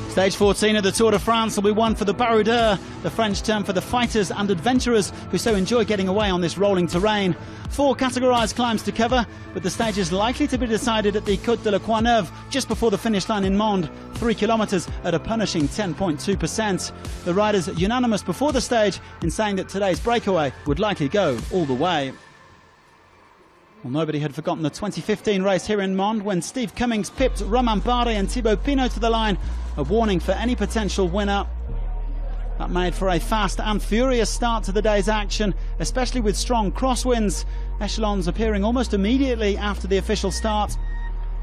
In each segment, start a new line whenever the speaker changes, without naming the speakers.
Stage 14 of the Tour de France will be one for the baroudeurs, the French term for the fighters and adventurers who so enjoy getting away on this rolling terrain. 4 categorised climbs to cover, but the stage is likely to be decided at the Côte de la Courneuve just before the finish line in Mende, 3 kilometres at a punishing 10.2%. The riders unanimous before the stage in saying that today's breakaway would likely go all the way. Well, nobody had forgotten the 2015 race here in Mende when Steve Cummings pipped Romain Bardet and Thibaut Pinot to the line, a warning for any potential winner. That made for a fast and furious start to the day's action, especially with strong crosswinds, echelons appearing almost immediately after the official start.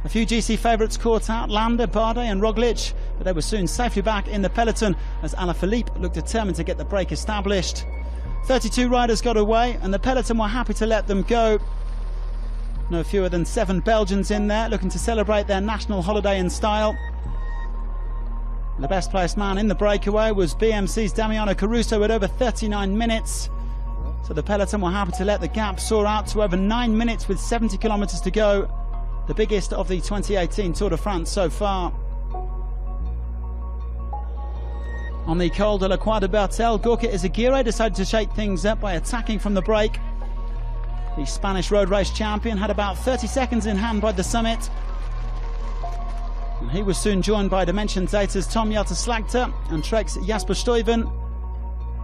A few GC favourites caught out, Landa, Bardet and Roglic, but they were soon safely back in the peloton as Alaphilippe looked determined to get the break established. 32 riders got away and the peloton were happy to let them go. No fewer than 7 Belgians in there looking to celebrate their national holiday in style. The best placed man in the breakaway was BMC's Damiano Caruso at over 39 minutes. So the peloton were happy to let the gap soar out to over 9 minutes with 70 kilometres to go, the biggest of the 2018 Tour de France so far. On the Col de la Croix de Bertel, Gorka Izagirre decided to shake things up by attacking from the break. The Spanish road race champion had about 30 seconds in hand by the summit. And he was soon joined by Dimension Data's Tom Jelte-Slagter and Trek's Jasper Stuyven.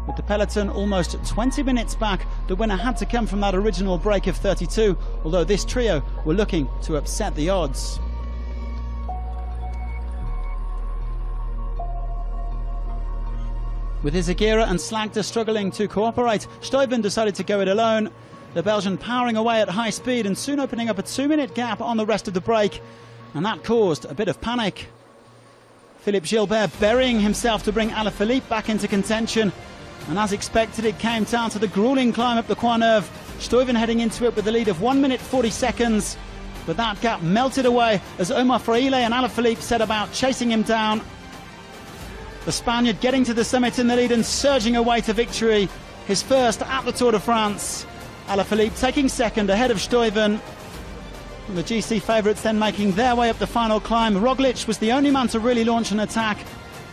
With the peloton almost 20 minutes back, the winner had to come from that original break of 32, although this trio were looking to upset the odds. With Izagirre and Slagter struggling to cooperate, Stuyven decided to go it alone. The Belgian powering away at high speed and soon opening up a 2-minute gap on the rest of the break, and that caused a bit of panic. Philippe Gilbert burying himself to bring Alaphilippe back into contention, and as expected it came down to the gruelling climb up the Courneuve. Stuyven heading into it with the lead of 1 minute 40 seconds, but that gap melted away as Omar Fraile and Alaphilippe set about chasing him down. The Spaniard getting to the summit in the lead and surging away to victory, his first at the Tour de France. Alaphilippe taking second ahead of Stuyven. And the GC favourites then making their way up the final climb. Roglic was the only man to really launch an attack.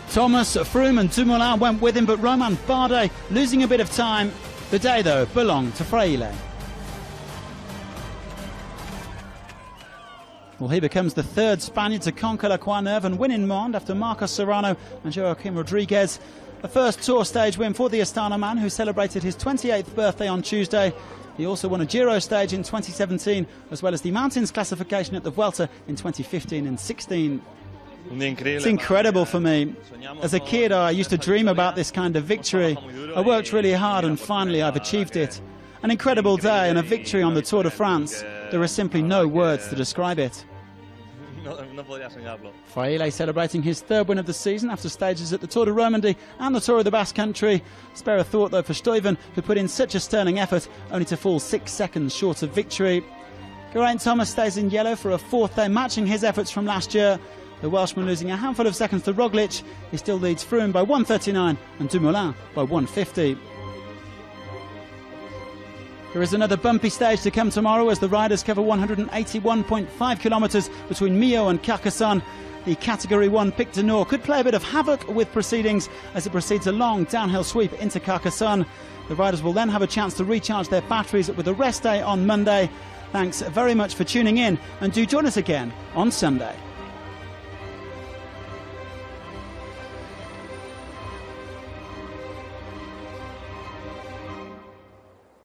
Thomas, Froome and Dumoulin went with him, but Romain Bardet losing a bit of time. The day, though, belonged to Fraile. Well, he becomes the 3rd Spaniard to conquer La Courneuve and win in Mende after Marcos Serrano and Joaquim Rodriguez. A first Tour stage win for the Astana man, who celebrated his 28th birthday on Tuesday. He also won a Giro stage in 2017, as well as the Mountains classification at the Vuelta in 2015 and 16. It's incredible for me. As a kid, I used to dream about this kind of victory. I worked really hard and finally I've achieved it. An incredible day and a victory on the Tour de France. There are simply no words to describe it. Fraile celebrating his 3rd win of the season after stages at the Tour de Romandie and the Tour of the Basque Country. Spare a thought though for Stuyven, who put in such a sterling effort, only to fall 6 seconds short of victory. Geraint Thomas stays in yellow for a 4th day, matching his efforts from last year. The Welshman losing a handful of seconds to Roglic. He still leads Froome by 1:39 and Dumoulin by 1:50. There is another bumpy stage to come tomorrow as the riders cover 181.5 kilometres between Millau and Carcassonne. The Category 1 Pic du Nord could play a bit of havoc with proceedings as it proceeds a long downhill sweep into Carcassonne. The riders will then have a chance to recharge their batteries with a rest day on Monday. Thanks very much for tuning in, and do join us again on Sunday.